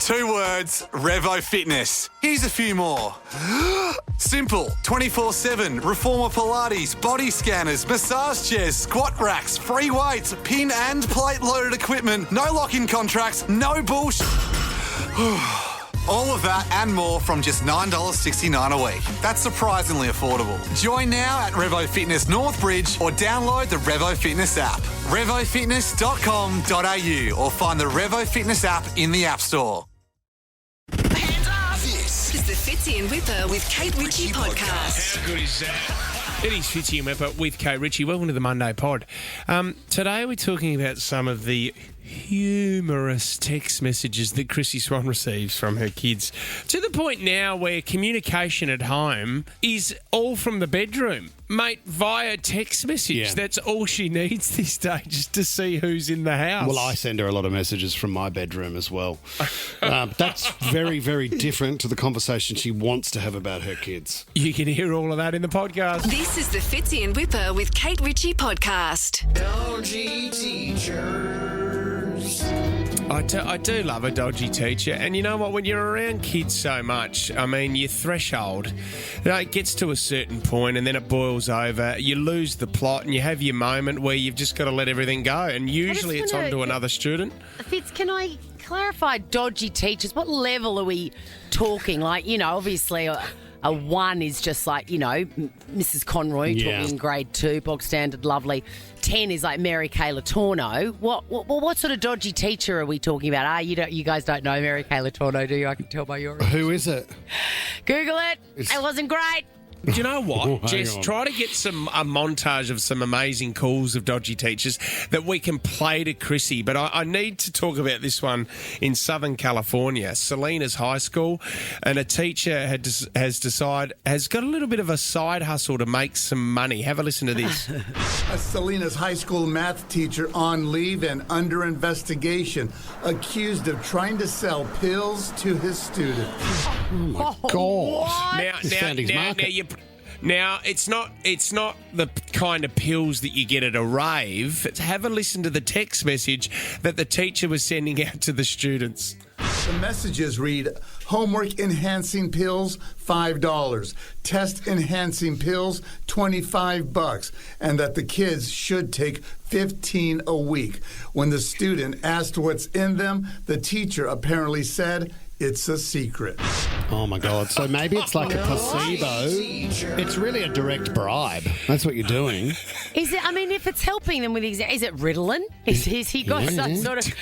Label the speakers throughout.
Speaker 1: 2 words, Revo Fitness. Here's a few more. Simple, 24/7, reformer Pilates, body scanners, massage chairs, squat racks, free weights, pin and plate loaded equipment, no lock-in contracts, no bullshit. All of that and more from just $9.69 a week. That's surprisingly affordable. Join now at Revo Fitness Northbridge or download the Revo Fitness app. RevoFitness.com.au or find the Revo Fitness app in the App Store.
Speaker 2: Hands up!
Speaker 3: This is the Fitzy and Whipper with Kate Ritchie podcast.
Speaker 4: How good is that? It is Fitzy and Whipper with Kate Ritchie. Welcome to the Monday pod. Today we're talking about some of the humorous text messages that Chrissie Swan receives from her kids, to the point now where communication at home is all from the bedroom. Mate, via text message.
Speaker 5: Yeah.
Speaker 4: That's all she needs these days, just to see who's in the house.
Speaker 5: Well, I send her a lot of messages from my bedroom as well. That's very, very different to the conversation she wants to have about her kids.
Speaker 4: You can hear all of that in the podcast.
Speaker 3: This is the Fitzy and Whipper with Kate Ritchie podcast.
Speaker 2: Dodgy teachers.
Speaker 4: I do love a dodgy teacher, and you know what, when you're around kids so much, I mean, your threshold, it gets to a certain point and then it boils over, you lose the plot and you have your moment where you've just got to let everything go, and usually it's on to another student.
Speaker 6: Fitz, can I clarify dodgy teachers? What level are we talking? Like, you know, obviously a 1 is just like, you know, Mrs. Conroy taught me in grade 2, bog standard, lovely. 10 is like Mary Kay Letourneau. What sort of dodgy teacher are we talking about? You guys don't know Mary Kay Letourneau, do you? I can tell by your...
Speaker 5: Who is it?
Speaker 6: Google it. It wasn't great.
Speaker 4: Do you know what?
Speaker 5: Hang
Speaker 4: Jess,
Speaker 5: on.
Speaker 4: try to get a montage of some amazing calls of dodgy teachers that we can play to Chrissie. But I need to talk about this one in Southern California, Salinas High School, and a teacher has got a little bit of a side hustle to make some money. Have a listen to this.
Speaker 7: A Salinas High School math teacher on leave and under investigation, accused of trying to sell pills to his students.
Speaker 5: Oh, my God.
Speaker 4: Now, it's not the kind of pills that you get at a rave. Have a listen to the text message that the teacher was sending out to the students.
Speaker 7: The messages read, homework enhancing pills, $5. Test enhancing pills, $25. And that the kids should take 15 a week. When the student asked what's in them, the teacher apparently said, it's a secret.
Speaker 5: Oh, my God. So maybe it's like a placebo. It's really a direct bribe. That's what you're doing.
Speaker 6: Is it? I mean, if it's helping them with exam, is it Ritalin? Is he got some sort of?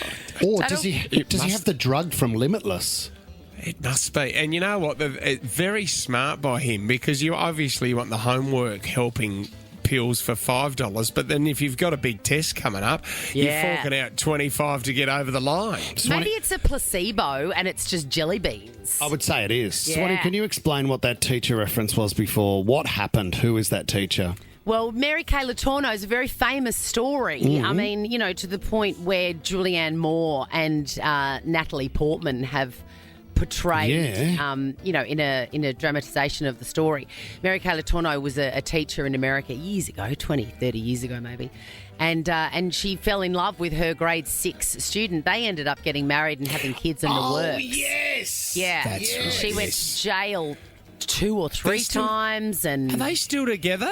Speaker 5: Or does he have the drug from Limitless?
Speaker 4: It must be. And you know what? Very smart by him, because you obviously want the homework helping pills for $5, but then if you've got a big test coming up, you're forking out $25 to get over the line.
Speaker 6: Maybe it's a placebo and it's just jelly beans.
Speaker 5: I would say it is.
Speaker 6: Yeah.
Speaker 5: Swanee, can you explain what that teacher reference was before? What happened? Who is that teacher?
Speaker 6: Well, Mary Kay Letourneau is a very famous story.
Speaker 5: Mm-hmm.
Speaker 6: I mean, you know, to the point where Julianne Moore and Natalie Portman have portrayed, you know, in a dramatisation of the story. Mary Kay Letourneau was a teacher in America years ago, 20, 30 years ago maybe, and she fell in love with her grade 6 student. They ended up getting married and having kids in the works.
Speaker 4: Oh, yes!
Speaker 6: Yeah.
Speaker 4: That's right.
Speaker 6: She went to jail 2 or 3 times. And
Speaker 4: are they still together?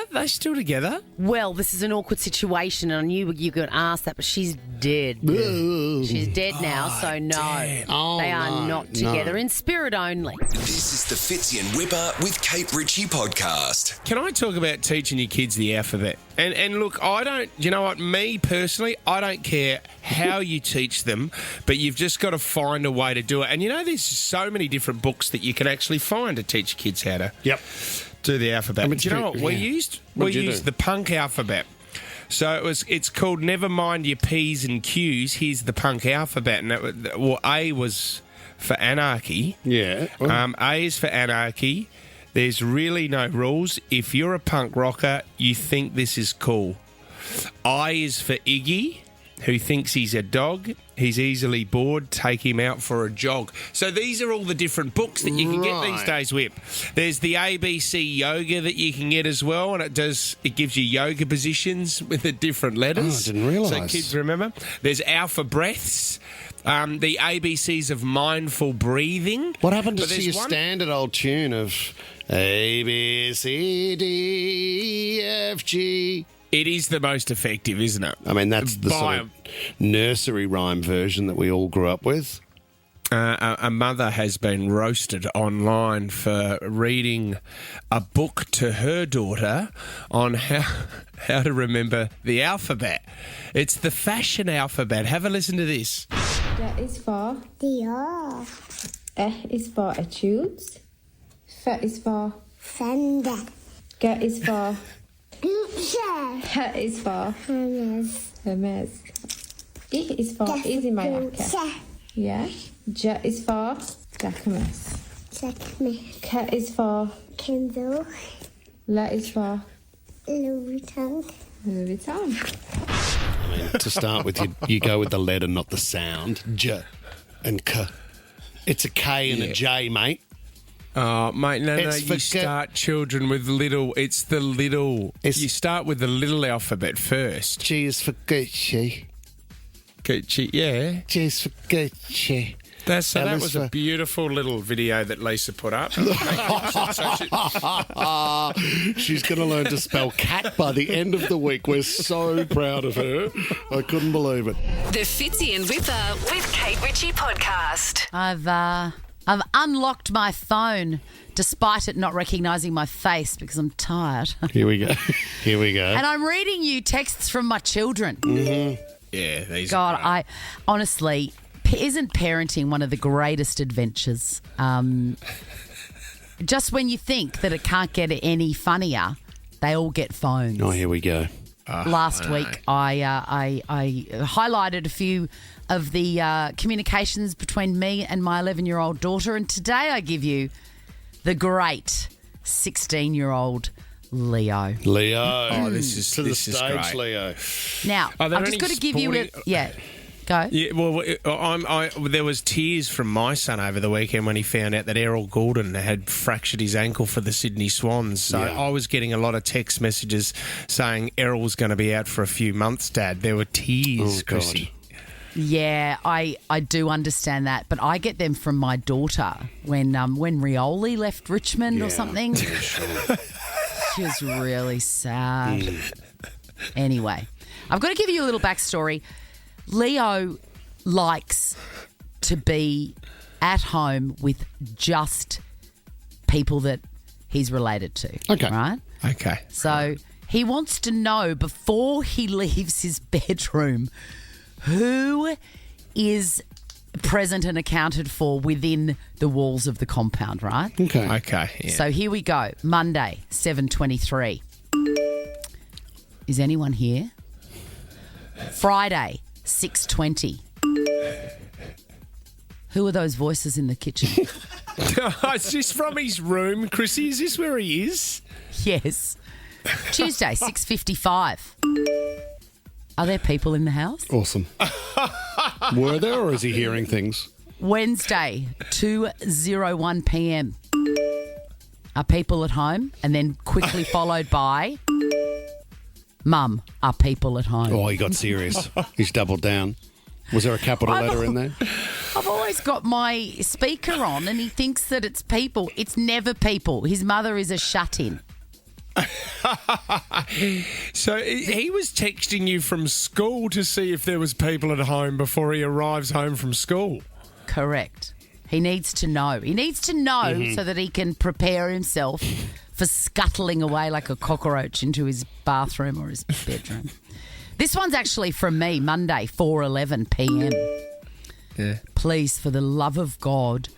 Speaker 6: well, this is an awkward situation, and I knew you were going to ask that, but she's dead. She's dead now, so no. They are not together, in spirit only.
Speaker 2: This is the Fitzy and Whipper with Kate Ritchie podcast.
Speaker 4: Can I talk about teaching your kids the alphabet? And look, you know what, me personally, I don't care how you teach them, but you've just got to find a way to do it. And you know, there's so many different books that you can actually find to teach kids how to do the alphabet. But you know what, we used the punk alphabet. So it's called Never Mind Your P's and Q's, Here's the Punk Alphabet. And A was for anarchy.
Speaker 5: Yeah.
Speaker 4: A is for anarchy. There's really no rules. If you're a punk rocker, you think this is cool. I is for Iggy, who thinks he's a dog. He's easily bored. Take him out for a jog. So these are all the different books that you can get these days, Whip. There's the ABC yoga that you can get as well, and it gives you yoga positions with the different letters.
Speaker 5: Oh, I didn't realise.
Speaker 4: So kids remember. There's alpha breaths. The ABCs of mindful breathing.
Speaker 5: What happened to
Speaker 4: But there's
Speaker 5: your
Speaker 4: one-
Speaker 5: standard old tune of A, B, C, D, E, F, G?
Speaker 4: It is the most effective, isn't it?
Speaker 5: I mean, that's the sort of nursery rhyme version that we all grew up with.
Speaker 4: A mother has been roasted online for reading a book to her daughter on how to remember the alphabet. It's the fashion alphabet. Have a listen to this.
Speaker 8: D is for Dior. E is for etudes. F is for Fender. G is for H is for Hermes. I is for Easy My Jacka. Yeah. J is for Jacquemus. K is for
Speaker 9: Kindle.
Speaker 8: L is for
Speaker 9: Louis Vuitton.
Speaker 8: Louis Vuitton.
Speaker 5: I mean, to start with, you go with the letter, not the sound. J and K. It's a K and a J, mate.
Speaker 4: Oh, mate, no,
Speaker 5: It's
Speaker 4: you start children with little. It's the little. You start with the little alphabet first.
Speaker 5: G is for Gucci.
Speaker 4: Gucci, yeah.
Speaker 5: G is for Gucci.
Speaker 4: That was a beautiful little video that Lisa put up.
Speaker 5: She's going to learn to spell cat by the end of the week. We're so proud of her. I couldn't believe it.
Speaker 3: The Fitzy and Whipper with Kate Ritchie podcast.
Speaker 6: I've unlocked my phone despite it not recognising my face because I'm tired.
Speaker 5: Here we go. Here we go.
Speaker 6: And I'm reading you texts from my children.
Speaker 5: Mm-hmm.
Speaker 4: Yeah, these
Speaker 6: God,
Speaker 4: are great.
Speaker 6: I honestly, isn't parenting one of the greatest adventures? Just when you think that it can't get any funnier, they all get phones.
Speaker 5: Oh, here we go.
Speaker 6: Last week, I highlighted a few of the communications between me and my 11-year-old daughter, and today I give you the great 16-year-old Leo.
Speaker 5: Leo.
Speaker 4: This is
Speaker 5: to the
Speaker 4: this is
Speaker 5: stage,
Speaker 4: great.
Speaker 5: Leo.
Speaker 6: Now,
Speaker 4: Are there
Speaker 6: I'm just
Speaker 4: any
Speaker 6: going to give you a...
Speaker 4: sporting-
Speaker 6: Yeah, go.
Speaker 4: Yeah, well, there was tears from my son over the weekend when he found out that Errol Goulden had fractured his ankle for the Sydney Swans. So
Speaker 5: Yeah.
Speaker 4: I was getting a lot of text messages saying Errol's going to be out for a few months, Dad. There were tears,
Speaker 5: Oh,
Speaker 4: Chrissie.
Speaker 6: Yeah, I do understand that, but I get them from my daughter when Rioli left Richmond or something.
Speaker 5: Yeah, sure.
Speaker 6: She was really sad. Anyway, I've got to give you a little backstory. Leo likes to be at home with just people that he's related to.
Speaker 5: Okay.
Speaker 6: Right?
Speaker 4: Okay.
Speaker 6: So he wants to know before he leaves his bedroom who is present and accounted for within the walls of the compound, right?
Speaker 5: Okay.
Speaker 4: Okay. Yeah.
Speaker 6: So here we go. Monday, 7:23. Is anyone here? Friday, 6:20. Who are those voices in the kitchen?
Speaker 4: Is this from his room, Chrissie? Is this where he is?
Speaker 6: Yes. Tuesday, 6:55. Are there people in the house?
Speaker 5: Awesome. Were there, or is he hearing things?
Speaker 6: Wednesday, 2:01 p.m. Are people at home? And then quickly followed by Mum, are people at home?
Speaker 5: Oh, he got serious. He's doubled down. Was there a capital letter in there?
Speaker 6: I've always got my speaker on and he thinks that it's people. It's never people. His mother is a shut-in.
Speaker 4: So he was texting you from school to see if there was people at home before he arrives home from school.
Speaker 6: Correct. He needs to know. He needs to know so that he can prepare himself for scuttling away like a cockroach into his bathroom or his bedroom. This one's actually from me, Monday, 4:11 p.m.
Speaker 4: Yeah.
Speaker 6: Please, for the love of God,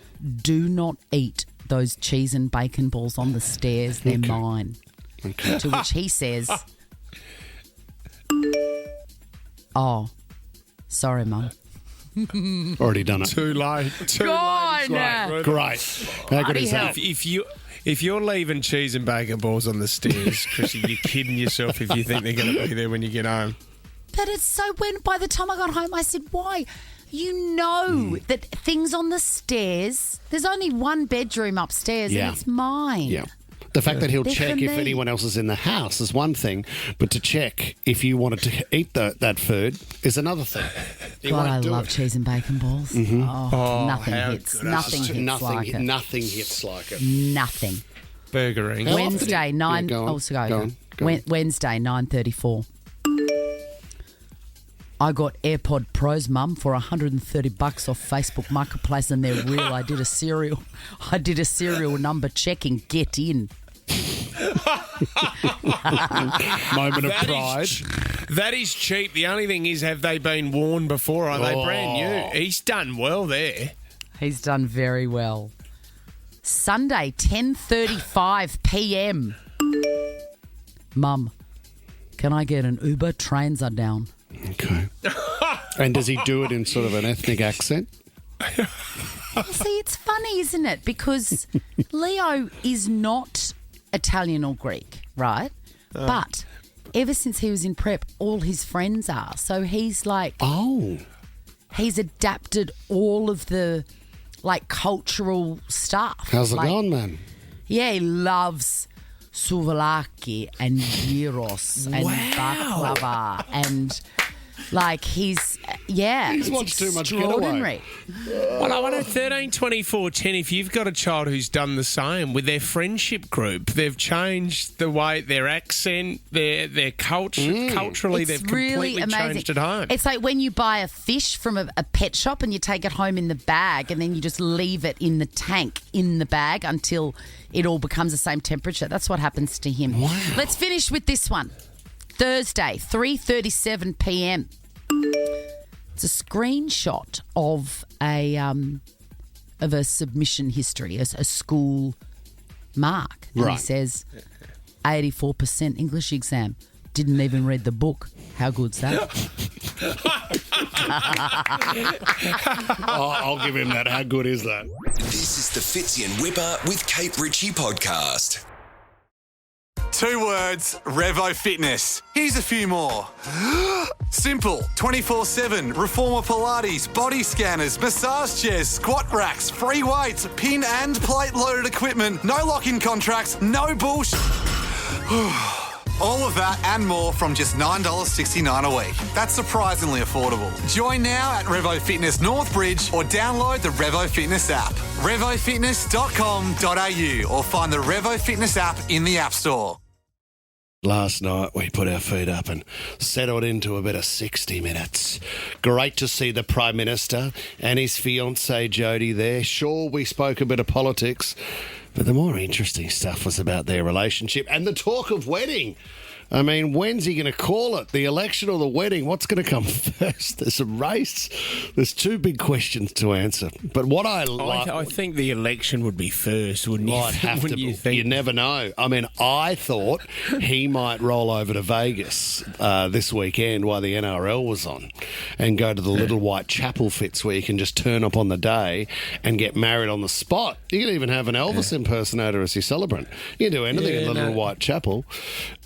Speaker 6: do not eat those cheese and bacon balls on the stairs. They're mine.
Speaker 5: Okay.
Speaker 6: To which he says, oh, sorry, Mum.
Speaker 5: Already done it.
Speaker 4: Too late. Too
Speaker 6: Gone.
Speaker 4: late.
Speaker 5: Great. How good is that?
Speaker 4: If you're leaving cheese and bacon balls on the stairs, Chrissie, you're kidding yourself if you think they're going to be there when you get home.
Speaker 6: But it's so when by the time I got home, I said, why? You know that things on the stairs, there's only one bedroom upstairs
Speaker 5: Yeah.
Speaker 6: and it's mine.
Speaker 5: Yeah. The fact that he'll
Speaker 6: They're
Speaker 5: check
Speaker 6: for
Speaker 5: if
Speaker 6: me.
Speaker 5: anyone else is in the house is one thing, but to check if you wanted to eat that food is another thing. He
Speaker 6: God,
Speaker 5: won't
Speaker 6: I
Speaker 5: do
Speaker 6: love
Speaker 5: it.
Speaker 6: cheese and bacon balls. Oh, nothing
Speaker 4: how
Speaker 6: hits.
Speaker 4: good.
Speaker 6: Nothing hits like it.
Speaker 5: Nothing hits like it.
Speaker 6: Nothing.
Speaker 4: Burgering.
Speaker 5: How often
Speaker 6: Wednesday,
Speaker 5: do you-
Speaker 6: 9...
Speaker 5: Yeah, go on.
Speaker 6: Oh, so
Speaker 5: Go on. Go on.
Speaker 6: Wednesday, 9:34. I got AirPod Pros, Mum, for $130 off Facebook Marketplace, and they're real. I did a serial number checking. Get in.
Speaker 5: Moment of
Speaker 4: That
Speaker 5: pride.
Speaker 4: That is cheap. The only thing is, have they been worn before? Are they brand new? He's done well there.
Speaker 6: He's done very well. Sunday, 10:35 p.m. Mum, can I get an Uber? Trains are down.
Speaker 5: Okay. And does he do it in sort of an ethnic accent?
Speaker 6: See, it's funny, isn't it? Because Leo is not Italian or Greek, right? But ever since he was in prep, all his friends are. So he's like, he's adapted all of the cultural stuff.
Speaker 5: How's it going, man?
Speaker 6: Yeah, he loves souvlaki and gyros and baklava and he's
Speaker 5: watched too much
Speaker 6: extraordinary.
Speaker 4: Well, I wonder, 13, 24, 10, if you've got a child who's done the same with their friendship group, they've changed the way, their accent, their culture, culturally,
Speaker 6: It's
Speaker 4: they've
Speaker 6: really
Speaker 4: completely
Speaker 6: amazing.
Speaker 4: changed at home.
Speaker 6: It's like when you buy a fish from a pet shop and you take it home in the bag and then you just leave it in the tank in the bag until it all becomes the same temperature. That's what happens to him.
Speaker 5: Wow.
Speaker 6: Let's finish with this one. Thursday, 3:37 p.m. It's a screenshot of a submission history, a school mark. And
Speaker 5: Right.
Speaker 6: he says 84% English exam. Didn't even read the book. How good's that?
Speaker 5: I'll give him that. How good is that?
Speaker 2: This is the Fitzy and Whipper with Kate Ritchie podcast.
Speaker 1: 2 words, Revo Fitness. Here's a few more. Simple, 24/7, reformer Pilates, body scanners, massage chairs, squat racks, free weights, pin and plate loaded equipment, no lock-in contracts, no bullshit. All of that and more from just $9.69 a week. That's surprisingly affordable. Join now at Revo Fitness Northbridge or download the Revo Fitness app. RevoFitness.com.au or find the Revo Fitness app in the App Store.
Speaker 5: Last night we put our feet up and settled into a bit of 60 minutes. Great to see the Prime Minister and his fiancée Jodie there. Sure, we spoke a bit of politics, but the more interesting stuff was about their relationship and the talk of wedding. I mean, when's he going to call it? The election or the wedding? What's going to come first? There's a race. There's 2 big questions to answer. But what I like...
Speaker 4: I think the election would be first, wouldn't you?
Speaker 5: Well, it'd have to
Speaker 4: Wouldn't
Speaker 5: be.
Speaker 4: you think?
Speaker 5: You never know. I mean, I thought he might roll over to Vegas this weekend while the NRL was on and go to the Little White Chapel, Fitz, where you can just turn up on the day and get married on the spot. You can even have an Elvis impersonator as your celebrant. You can do anything at the Little White Chapel.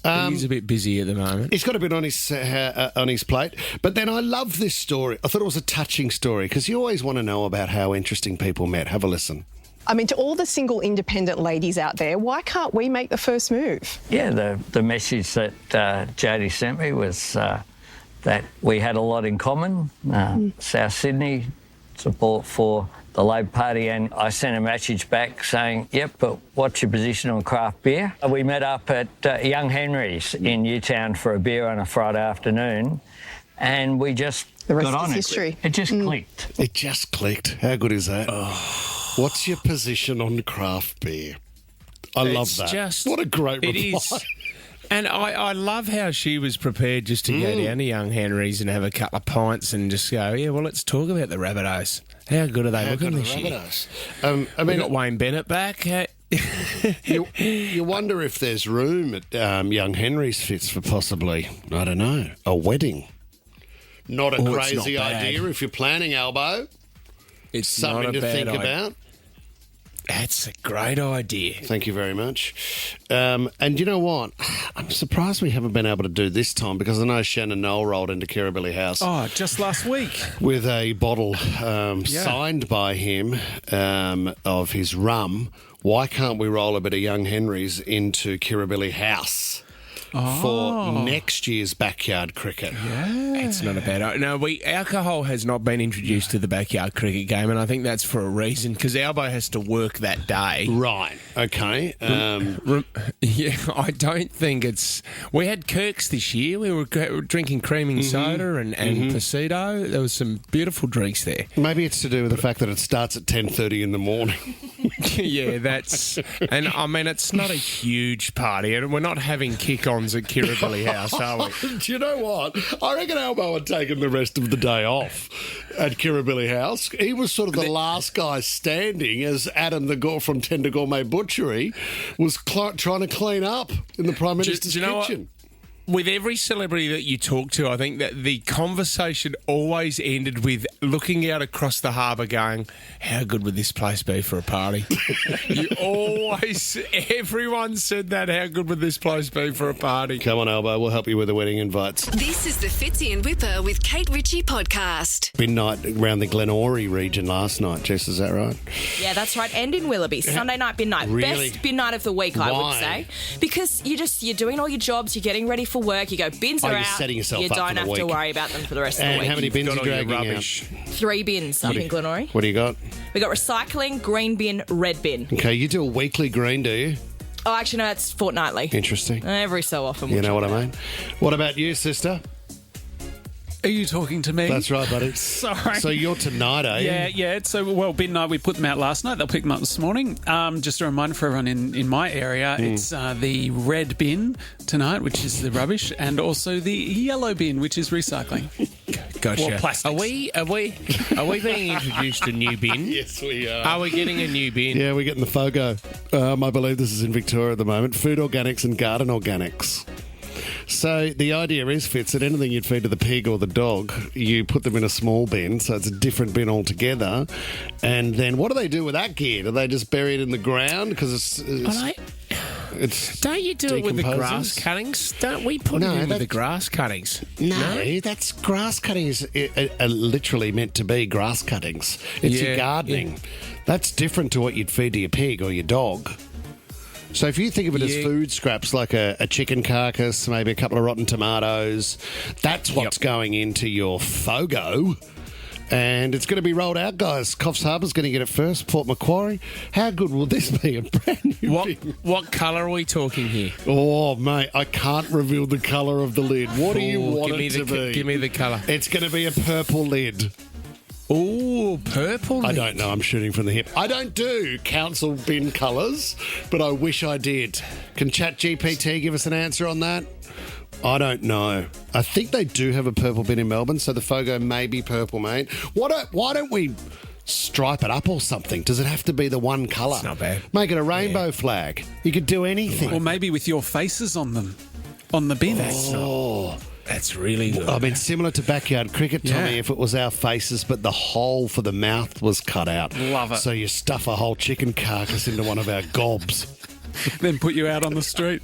Speaker 4: He's a bit busy at the moment.
Speaker 5: He's got a bit on his plate. But then I love this story. I thought it was a touching story because you always want to know about how interesting people met. Have a listen.
Speaker 10: I mean, to all the single independent ladies out there, why can't we make the first move?
Speaker 11: Yeah, the message that Jodie sent me was that we had a lot in common. South Sydney, support for the Labor Party, and I sent a message back saying, yep, but what's your position on craft beer? We met up at Young Henry's in Newtown for a beer on a Friday afternoon, and we just
Speaker 10: The rest
Speaker 11: got on
Speaker 10: is
Speaker 11: it.
Speaker 10: history.
Speaker 11: It just clicked.
Speaker 5: It just clicked. How good is that? What's your position on craft beer? I love that. What a great reply.
Speaker 4: It is. And I love how she was prepared just to go down to Young Henry's and have a couple of pints and just go, yeah, well, let's talk about the Rabbitohs. How good are they looking this year? I mean, got Wayne Bennett back.
Speaker 5: You wonder if there's room at Young Henry's, Fitz, for possibly, I don't know, a wedding. Not a crazy idea if you're planning, Albo.
Speaker 4: It's
Speaker 5: something
Speaker 4: not a
Speaker 5: to
Speaker 4: bad
Speaker 5: think
Speaker 4: idea.
Speaker 5: about.
Speaker 4: That's a great idea.
Speaker 5: Thank you very much. And you know what? I'm surprised we haven't been able to do this time because I know Shannon Noel rolled into Kirribilli House.
Speaker 12: Oh, just last week.
Speaker 5: With a bottle signed by him of his rum. Why can't we roll a bit of Young Henry's into Kirribilli House? For next year's backyard cricket.
Speaker 4: Yeah. It's not a bad idea. No, alcohol has not been introduced to the backyard cricket game, and I think that's for a reason, because Albo has to work that day.
Speaker 5: Right. Okay.
Speaker 4: Yeah, I don't think it's... We had Kirk's this year. We were drinking creaming soda and Pasito. There was some beautiful drinks there.
Speaker 5: Maybe it's to do with the fact that it starts at 10:30 in the morning.
Speaker 4: Yeah, that's... And, I mean, it's not a huge party, and we're not having kick-ons at Kirribilli House, are we?
Speaker 5: Do you know what? I reckon Albo had taken the rest of the day off at Kirribilli House. He was sort of the last guy standing as Adam the Gore from Tender Gourmet Butchery was trying to clean up in the Prime Minister's kitchen.
Speaker 4: With every celebrity that you talk to, I think that the conversation always ended with looking out across the harbour going, how good would this place be for a party? Everyone said that, how good would this place be for a party?
Speaker 5: Come on, Albo, we'll help you with the wedding invites.
Speaker 3: This is the Fitzy and Whipper with Kate Ritchie podcast.
Speaker 5: Midnight around the Glenorrey region last night, Jess, is that right?
Speaker 13: Yeah, that's right. And in Willoughby, Sunday night midnight.
Speaker 5: Really?
Speaker 13: Best midnight of the week, I would say. Because you're doing all your jobs, you're getting ready for work, you go, bins are
Speaker 5: you're
Speaker 13: out,
Speaker 5: setting yourself
Speaker 13: you
Speaker 5: up
Speaker 13: don't
Speaker 5: for the
Speaker 13: have
Speaker 5: week.
Speaker 13: to worry about them for the rest of the
Speaker 5: And
Speaker 13: week.
Speaker 5: how many bins are you dragging out?
Speaker 13: 3 bins up in Glenorrey.
Speaker 5: What do you got?
Speaker 13: We got recycling, green bin, red bin.
Speaker 5: Okay, you do a weekly green, do you?
Speaker 13: Oh, actually, no, it's fortnightly.
Speaker 5: Interesting.
Speaker 13: Every so often.
Speaker 5: You know what I mean? What about you, sister?
Speaker 12: Are you talking to me?
Speaker 5: That's right, buddy.
Speaker 12: Sorry.
Speaker 5: So you're tonight, are you?
Speaker 12: Yeah. So, bin night, we put them out last night. They'll pick them up this morning. Just a reminder for everyone in my area, it's the red bin tonight, which is the rubbish, and also the yellow bin, which is recycling.
Speaker 4: Gotcha.
Speaker 12: Or plastics.
Speaker 4: Are we being introduced to a new bin?
Speaker 5: Yes, we are.
Speaker 4: Are we getting a new bin?
Speaker 5: Yeah, we're getting the FOGO. I believe this is in Victoria at the moment. Food organics and garden organics. So the idea is, Fitz, that anything you'd feed to the pig or the dog, you put them in a small bin, so it's a different bin altogether. And then what do they do with that gear? Do they just bury it in the ground? Because
Speaker 4: don't you do it with the grass cuttings? Don't we put it in with the grass cuttings?
Speaker 5: No, that's grass cuttings are literally meant to be grass cuttings. It's your gardening. Yeah. That's different to what you'd feed to your pig or your dog. So if you think of it as food scraps, like a chicken carcass, maybe a couple of rotten tomatoes, that's what's going into your FOGO. And it's going to be rolled out, guys. Coffs Harbour's going to get it first. Port Macquarie. How good will this be? A brand new bin.
Speaker 4: What colour are we talking here?
Speaker 5: Oh, mate, I can't reveal the colour of the lid. What do you want it to be?
Speaker 4: Give me the colour.
Speaker 5: It's going to be a purple lid.
Speaker 4: Oh, purple lid.
Speaker 5: I don't know. I'm shooting from the hip. I don't do council bin colours, but I wish I did. Can ChatGPT give us an answer on that? I don't know. I think they do have a purple bin in Melbourne, so the FOGO may be purple, mate. Why don't we stripe it up or something? Does it have to be the one colour?
Speaker 4: It's not bad.
Speaker 5: Make it a rainbow flag. You could do anything.
Speaker 12: Or maybe with your faces on them, on the bin.
Speaker 4: That's really good.
Speaker 5: I mean, similar to backyard cricket, Tommy, if it was our faces, but the hole for the mouth was cut out.
Speaker 12: Love it.
Speaker 5: So you stuff a whole chicken carcass into one of our gobs.
Speaker 12: Then put you out on the street.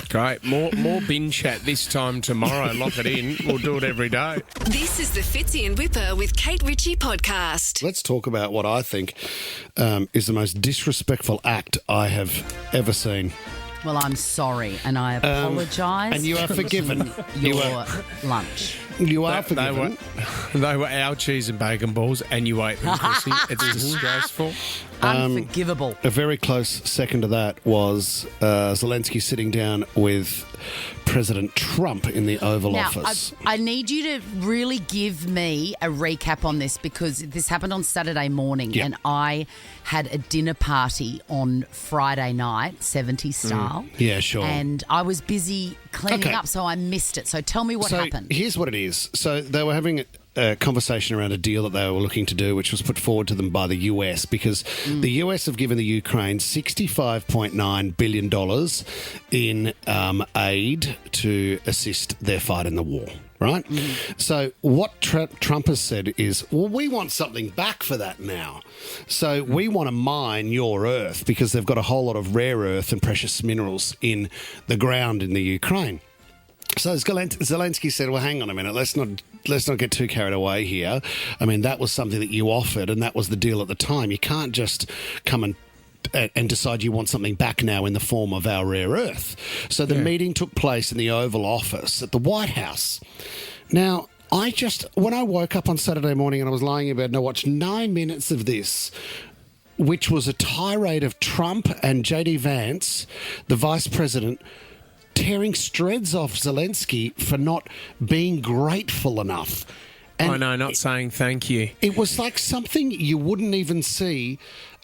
Speaker 4: Great. More bin chat this time tomorrow. Lock it in. We'll do it every day.
Speaker 3: This is the Fitzy and Whipper with Kate Ritchie podcast.
Speaker 5: Let's talk about what I think is the most disrespectful act I have ever seen.
Speaker 6: Well, I'm sorry, and I apologise.
Speaker 5: And you are forgiven.
Speaker 6: Your lunch.
Speaker 5: You are forgiven.
Speaker 4: They were our cheese and bacon balls, and you ate them, Chrissie. It's disgraceful.
Speaker 6: Unforgivable.
Speaker 5: A very close second to that was Zelensky sitting down with President Trump in the Oval Office.
Speaker 6: I need you to really give me a recap on this, because this happened on Saturday morning and I had a dinner party on Friday night, 70s style.
Speaker 5: Yeah, sure.
Speaker 6: And I was busy cleaning up, so I missed it. So tell me what happened.
Speaker 5: Here's what it is. So they were having a conversation around a deal that they were looking to do, which was put forward to them by the US, because the US have given the Ukraine $65.9 billion in aid to assist their fight in the war. right? So what Trump has said is, well, we want something back for that now. So we want to mine your earth because they've got a whole lot of rare earth and precious minerals in the ground in the Ukraine. So Zelensky said, well, hang on a minute, let's not get too carried away here. I mean, that was something that you offered and that was the deal at the time. You can't just come and decide you want something back now in the form of our rare earth. So the meeting took place in the Oval Office at the White House. Now, when I woke up on Saturday morning and I was lying in bed and I watched 9 minutes of this, which was a tirade of Trump and J.D. Vance, the vice president, tearing shreds off Zelensky for not being grateful enough. And
Speaker 4: I know, not saying thank you.
Speaker 5: It was like something you wouldn't even see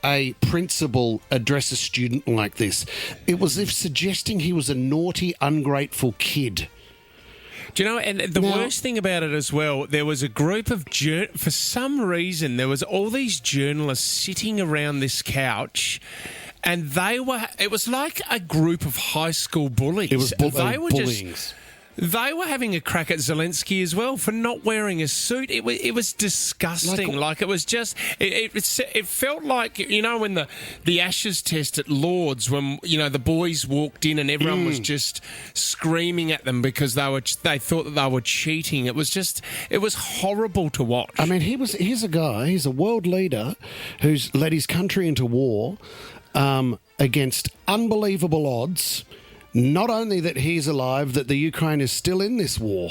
Speaker 5: a principal address a student like this. It was as if suggesting he was a naughty, ungrateful kid.
Speaker 4: Do you know, and the worst thing about it as well, there was a group of, for some reason, there was all these journalists sitting around this couch. And it was like a group of high school bullies.
Speaker 5: It was bullying.
Speaker 4: They were having a crack at Zelensky as well for not wearing a suit. It was disgusting. It was just, it felt like, when the Ashes test at Lord's, when, the boys walked in and everyone was just screaming at them because they thought that they were cheating. It was horrible to watch.
Speaker 5: I mean, he's a world leader who's led his country into war, against unbelievable odds. Not only that he's alive, that the Ukraine is still in this war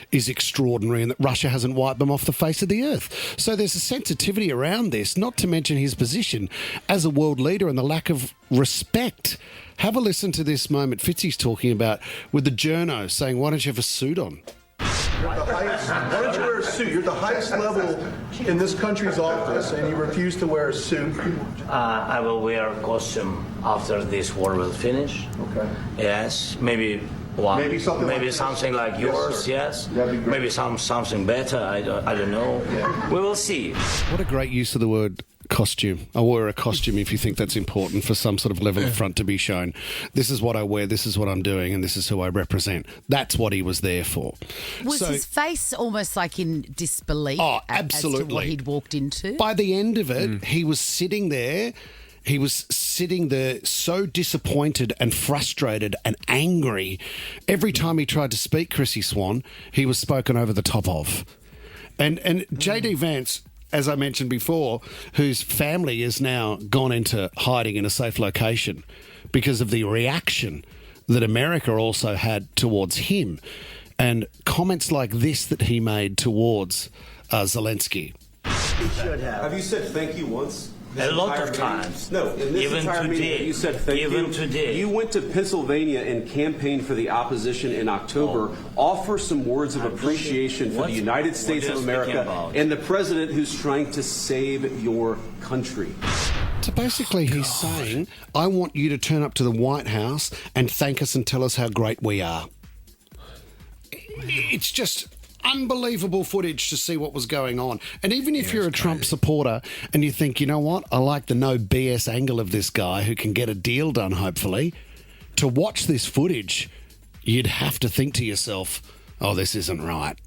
Speaker 5: is extraordinary and that Russia hasn't wiped them off the face of the earth. So there's a sensitivity around this, not to mention his position as a world leader and the lack of respect. Have a listen to this moment Fitzy's talking about with the journo saying, why don't you have a suit on?
Speaker 14: Why don't you wear a suit? You're at the highest level in this country's office, and you refuse to wear a suit.
Speaker 15: I will wear a costume after this war will finish. Okay. Yes, maybe something like yours. Yes. Maybe something better. I don't know. Yeah. We will see.
Speaker 5: What a great use of the word costume. I wear a costume if you think that's important for some sort of level of front to be shown. This is what I wear, this is what I'm doing, and this is who I represent. That's what he was there for.
Speaker 6: Was his face almost like in disbelief
Speaker 5: absolutely.
Speaker 6: as to what he'd walked into?
Speaker 5: By the end of it, he was sitting there. He was sitting there so disappointed and frustrated and angry. Every time he tried to speak, Chrissie Swan, he was spoken over the top of. And J.D. Vance, as I mentioned before, whose family is now gone into hiding in a safe location because of the reaction that America also had towards him and comments like this that he made towards Zelensky.
Speaker 14: He should have. Have you said thank you once?
Speaker 15: A lot of times.
Speaker 14: No, in this entire meeting, you said thank you.
Speaker 15: Even today.
Speaker 14: You went to Pennsylvania and campaigned for the opposition in October. Offer some words of appreciation for the United States of America and the president who's trying to save your country.
Speaker 5: So basically he's saying, I want you to turn up to the White House and thank us and tell us how great we are. It's just unbelievable footage to see what was going on. And even if you're a Trump supporter and you think, you know what, I like the no BS angle of this guy who can get a deal done, hopefully, to watch this footage, you'd have to think to yourself, oh, this isn't right.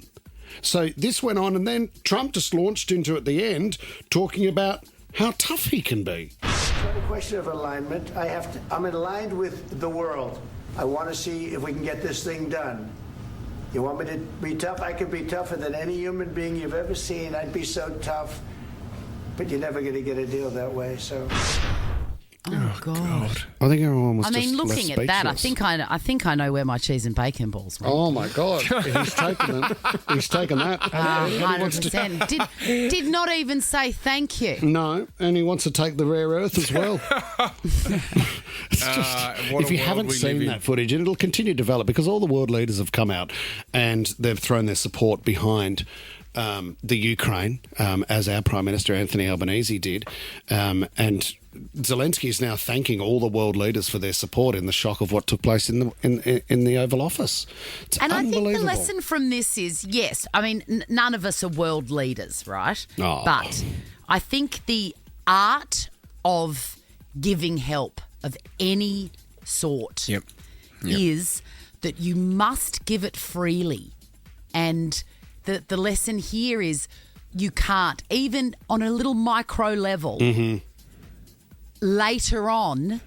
Speaker 5: So this went on, and then Trump just launched into, at the end, talking about how tough he can be.
Speaker 16: It's not a question of alignment. I'm aligned with the world. I want to see if we can get this thing done. You want me to be tough? I could be tougher than any human being you've ever seen. I'd be so tough. But you're never going to get a deal that way, so...
Speaker 6: Oh, God.
Speaker 5: I think everyone was
Speaker 6: looking at that, I think I know where my cheese and bacon balls went.
Speaker 5: Oh, my God. He's taken it. He's taken that.
Speaker 6: 100%. Did not even say thank you.
Speaker 5: No, and he wants to take the rare earth as well. It's just, if you haven't seen that footage, and it'll continue to develop because all the world leaders have come out and they've thrown their support behind the Ukraine, as our Prime Minister Anthony Albanese did, and Zelensky is now thanking all the world leaders for their support in the shock of what took place in the Oval Office. It's unbelievable.
Speaker 6: I think the lesson from this is, yes, I mean, none of us are world leaders, right?
Speaker 5: Oh.
Speaker 6: But I think the art of giving help of any sort is that you must give it freely And the lesson here is you can't, even on a little micro level, later on,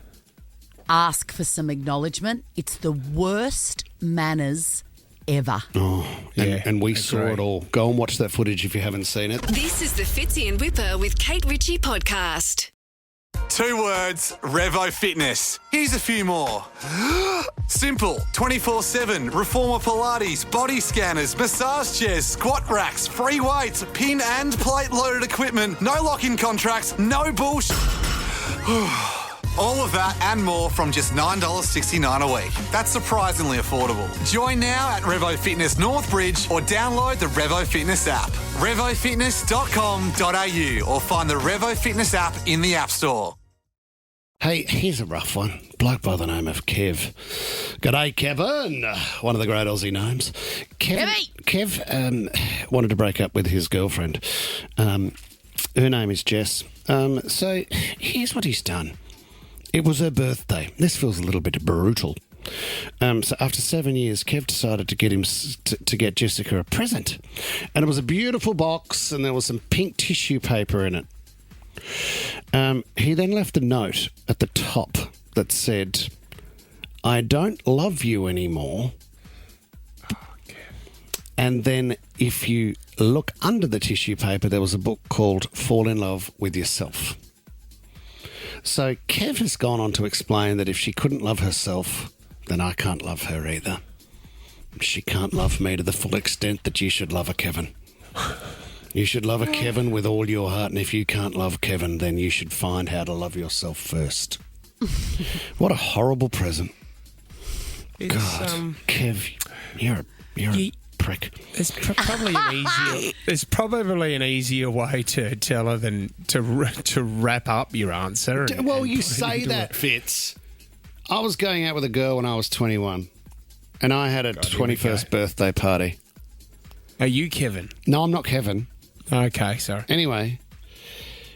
Speaker 6: ask for some acknowledgement. It's the worst manners ever.
Speaker 5: Oh, and we saw it all. Go and watch that footage if you haven't seen it.
Speaker 3: This is the Fitzy and Whipper with Kate Ritchie podcast.
Speaker 1: 2 words, Revo Fitness. Here's a few more. Simple, 24/7, reformer Pilates, body scanners, massage chairs, squat racks, free weights, pin and plate loaded equipment, no lock-in contracts, no bullshit. All of that and more from just $9.69 a week. That's surprisingly affordable. Join now at Revo Fitness Northbridge or download the Revo Fitness app. RevoFitness.com.au or find the Revo Fitness app in the App Store.
Speaker 5: Hey, here's a rough one. Bloke by the name of Kev. G'day, Kevin. One of the great Aussie names. Kev wanted to break up with his girlfriend. Her name is Jess. So here's what he's done. It was her birthday. This feels a little bit brutal. So after 7 years, Kev decided to get to get Jessica a present. And it was a beautiful box and there was some pink tissue paper in it. He then left a note at the top that said, "I don't love you anymore." And then if you look under the tissue paper, there was a book called Fall in Love with Yourself. So Kev has gone on to explain that if she couldn't love herself, then I can't love her either. She can't love me to the full extent that you should love her, Kevin. You should love a Kevin with all your heart, and if you can't love Kevin, then you should find how to love yourself first. What a horrible present. God, Kev, you're a prick.
Speaker 4: There's probably an easier way to tell her than to wrap up your answer.
Speaker 5: Well, you say that, Fitz. I was going out with a girl when I was 21, and I had a 21st birthday party.
Speaker 4: Are you Kevin?
Speaker 5: No, I'm not Kevin.
Speaker 4: Okay, sorry.
Speaker 5: Anyway,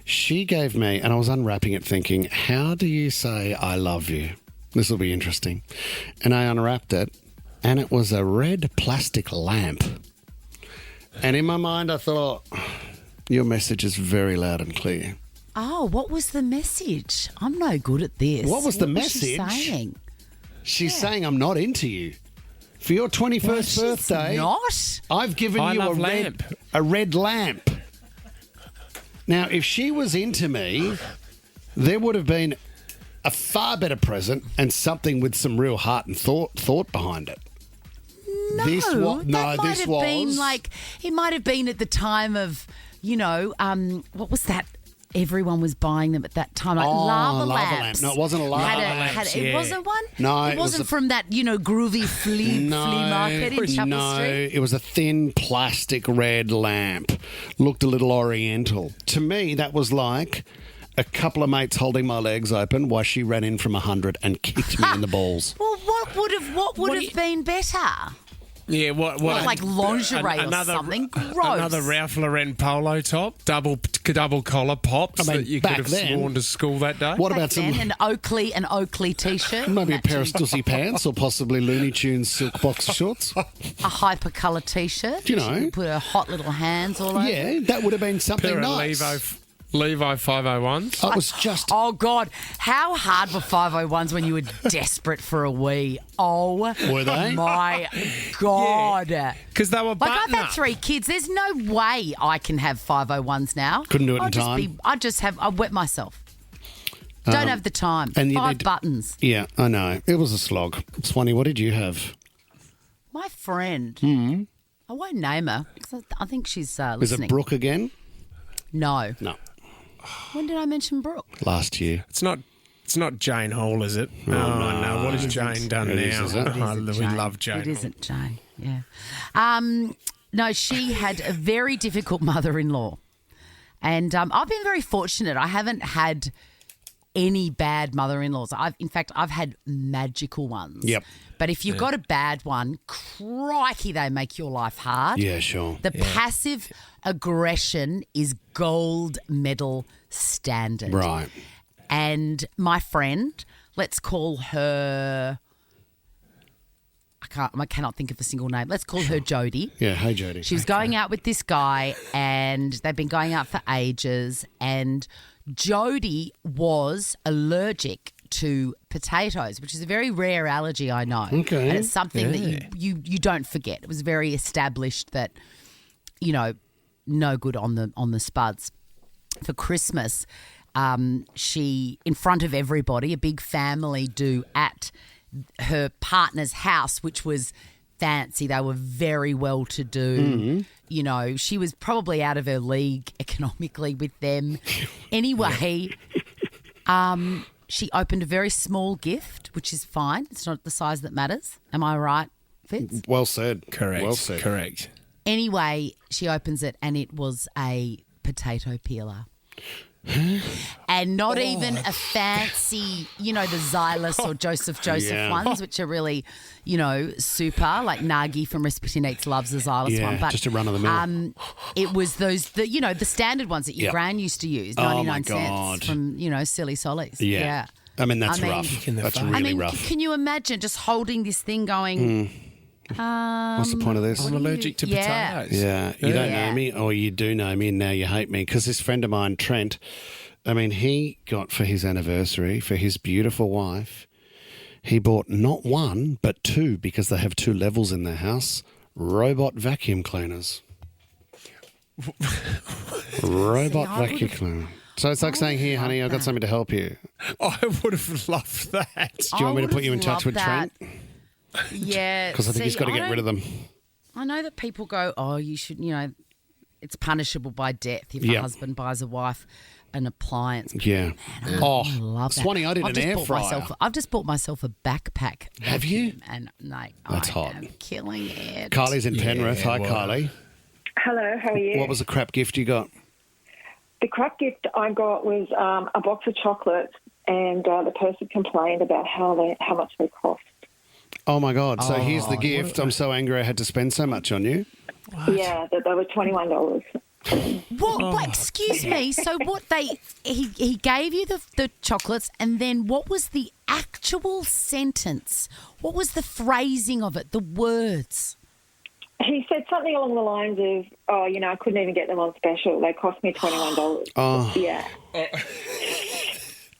Speaker 5: she gave me, and I was unwrapping it thinking, how do you say I love you? This will be interesting. And I unwrapped it, and it was a red plastic lamp. And in my mind, I thought, your message is very loud and clear.
Speaker 6: Oh, what was the message? I'm no good at this.
Speaker 5: What was the message?
Speaker 6: She saying?
Speaker 5: She's saying I'm not into you. For your 21st birthday,
Speaker 6: not.
Speaker 5: I've given you a red lamp. Now, if she was into me, there would have been a far better present and something with some real heart and thought behind it.
Speaker 6: It might have been at the time of, what was that? Everyone was buying them at that time, like lava lamps.
Speaker 5: No, it wasn't a lava lamp.
Speaker 6: It wasn't one?
Speaker 5: No.
Speaker 6: It wasn't from that, groovy flea market in Chapel Street?
Speaker 5: It was a thin plastic red lamp. Looked a little oriental. To me, that was like a couple of mates holding my legs open while she ran in from 100 and kicked me in the balls.
Speaker 6: Well, what would have been better?
Speaker 4: Yeah, what
Speaker 6: like lingerie or something? Gross.
Speaker 4: Another Ralph Lauren polo top, double collar pops that you could have worn to school that day.
Speaker 5: What about
Speaker 6: an Oakley t-shirt?
Speaker 5: Maybe a pair of Stussy pants or possibly Looney Tunes silk boxer shorts.
Speaker 6: A hypercolour t-shirt. Put her hot little hands all over.
Speaker 5: Yeah, that would have been something nice.
Speaker 4: Levi 501s.
Speaker 5: It was just...
Speaker 6: Oh, God. How hard were 501s when you were desperate for a wee? Oh,
Speaker 5: were they?
Speaker 6: My God.
Speaker 4: Because they were
Speaker 6: I've had 3 kids. There's no way I can have 501s now.
Speaker 5: Couldn't do it in time?
Speaker 6: I'd wet myself. Don't have the time. And 5 buttons.
Speaker 5: Yeah, I know. It was a slog. Swanee, what did you have?
Speaker 6: My friend. I won't name her because I think she's listening.
Speaker 5: Is it Brooke again?
Speaker 6: No.
Speaker 5: No.
Speaker 6: When did I mention Brooke?
Speaker 5: Last year.
Speaker 4: It's not Jane Hall, is it?
Speaker 5: No.
Speaker 4: What has Jane done now? We love Jane.
Speaker 6: It isn't Jane, yeah. No, she had a very difficult mother-in-law. And I've been very fortunate. I haven't had any bad mother-in-laws. I've had magical ones.
Speaker 5: Yep.
Speaker 6: But if you've got a bad one, crikey, they make your life hard.
Speaker 5: Yeah, sure.
Speaker 6: The passive aggression is gold medal standard.
Speaker 5: Right.
Speaker 6: And my friend, let's call her I cannot think of a single name. Let's call her Jodie.
Speaker 5: Yeah, hey Jodie.
Speaker 6: She was going out with this guy, and they've been going out for ages. And Jodie was allergic to potatoes, which is a very rare allergy, I know.
Speaker 5: Okay.
Speaker 6: And it's something that you don't forget. It was very established that, no good on the spuds. For Christmas, she, in front of everybody, a big family do at her partner's house, which was fancy. They were very well to do. She was probably out of her league economically with them. Anyway, she opened a very small gift, which is fine. It's not the size that matters. Am I right, Fitz?
Speaker 5: Well said.
Speaker 4: Correct.
Speaker 5: Well said.
Speaker 4: Correct.
Speaker 6: Anyway, she opens it and it was a potato peeler. And not even a fancy, the Xylus or Joseph ones, which are really, super, like Nagi from Recipe Neats loves the Xylus one. But
Speaker 5: just a run of the mill.
Speaker 6: It was those, the standard ones that your gran used to use, 99 cents from, Silly Sollies.
Speaker 5: Yeah. I mean, that's rough. That's really rough.
Speaker 6: Can you imagine just holding this thing going...
Speaker 5: What's the point of this?
Speaker 4: I'm allergic to potatoes.
Speaker 5: Yeah, you don't know me, or you do know me, and now you hate me. Because this friend of mine, Trent, he got for his anniversary, for his beautiful wife, he bought not one, but two, because they have two levels in their house, robot vacuum cleaners. Vacuum cleaner. So it's like saying, here, honey, I've got something to help you.
Speaker 4: I would have loved that.
Speaker 5: Do you want me to put you in touch with Trent?
Speaker 6: Yeah.
Speaker 5: Because I think he's got to get rid of them.
Speaker 6: I know that people go, you should, it's punishable by death if a husband buys a wife an appliance.
Speaker 5: Yeah.
Speaker 6: Man, I love that.
Speaker 5: Swanee, I did an air fryer.
Speaker 6: I've just bought myself a backpack.
Speaker 5: Have you?
Speaker 6: And
Speaker 5: that's hot.
Speaker 6: I'm killing it.
Speaker 5: Kylie's in Penrith. Hi, Kylie.
Speaker 17: Hello, how are you?
Speaker 5: What was the crap gift you got?
Speaker 17: The crap gift I got was a box of chocolates, and the person complained about how much they cost.
Speaker 5: Oh, my God. So here's the gift. I'm so angry I had to spend so much on you.
Speaker 17: What? Yeah, they were $21.
Speaker 6: What? Excuse me. So he gave you the chocolates, and then what was the actual sentence? What was the phrasing of it, the words?
Speaker 17: He said something along the lines of, I couldn't even get them on special. They cost me $21. Yeah.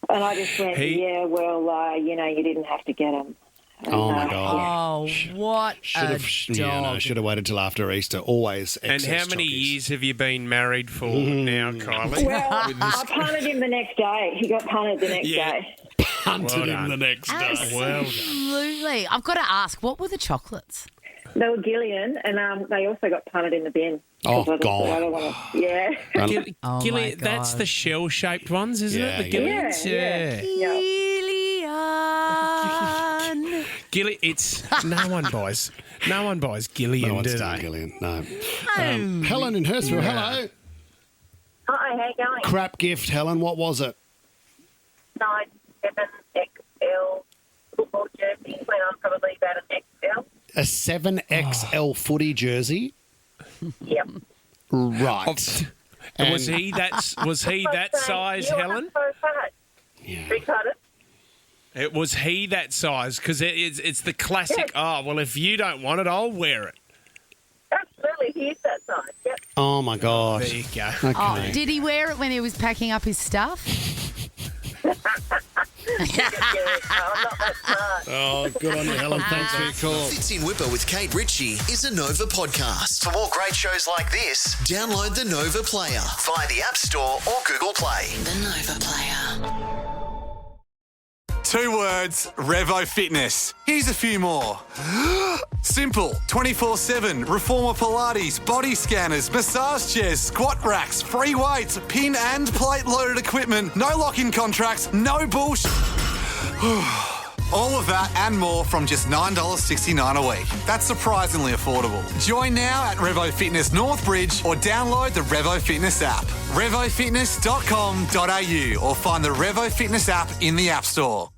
Speaker 17: And I just went, you didn't have to get them.
Speaker 5: Oh, my God.
Speaker 6: Oh, what a dog.
Speaker 5: Should have waited till after Easter. Always excess
Speaker 4: And how many years have you been married for now, Kylie?
Speaker 17: Well, I punted him the next day. He got punted the next day.
Speaker 5: Punted him the next day.
Speaker 6: Absolutely. I've got to ask, what were the chocolates?
Speaker 17: They were Gillian, and they also got punted in the bin.
Speaker 5: Oh, God.
Speaker 17: I don't want to,
Speaker 4: Gillian, that's the shell-shaped ones, isn't it? The Gillians?
Speaker 17: Yeah.
Speaker 4: Gillian, it's no one buys Gillian, do they?
Speaker 5: Gillian, no. Helen in Hurstville, hello.
Speaker 18: Hi, how you going?
Speaker 5: Crap gift, Helen. What was it?
Speaker 18: 7XL football jersey when I'm probably about an XL.
Speaker 5: A 7XL footy jersey?
Speaker 18: Yep.
Speaker 5: Right.
Speaker 4: And was he that size, Helen?
Speaker 5: Yeah.
Speaker 4: Was he that size? Because it's the classic, if you don't want it, I'll wear it.
Speaker 18: Absolutely, he is that size, yep.
Speaker 5: Oh, my God.
Speaker 4: There you go.
Speaker 5: Okay.
Speaker 6: Did he wear it when he was packing up his stuff?
Speaker 5: Oh, good on you, Helen. Thanks for your call.
Speaker 2: Fitz in Whipper with Kate Ritchie is a Nova podcast. For more great shows like this, download the Nova Player via the App Store or Google Play.
Speaker 3: The Nova Player.
Speaker 1: 2 words, Revo Fitness. Here's a few more. Simple, 24/7, reformer Pilates, body scanners, massage chairs, squat racks, free weights, pin and plate loaded equipment, no lock-in contracts, no bullshit. All of that and more from just $9.69 a week. That's surprisingly affordable. Join now at Revo Fitness Northbridge or download the Revo Fitness app. RevoFitness.com.au or find the Revo Fitness app in the App Store.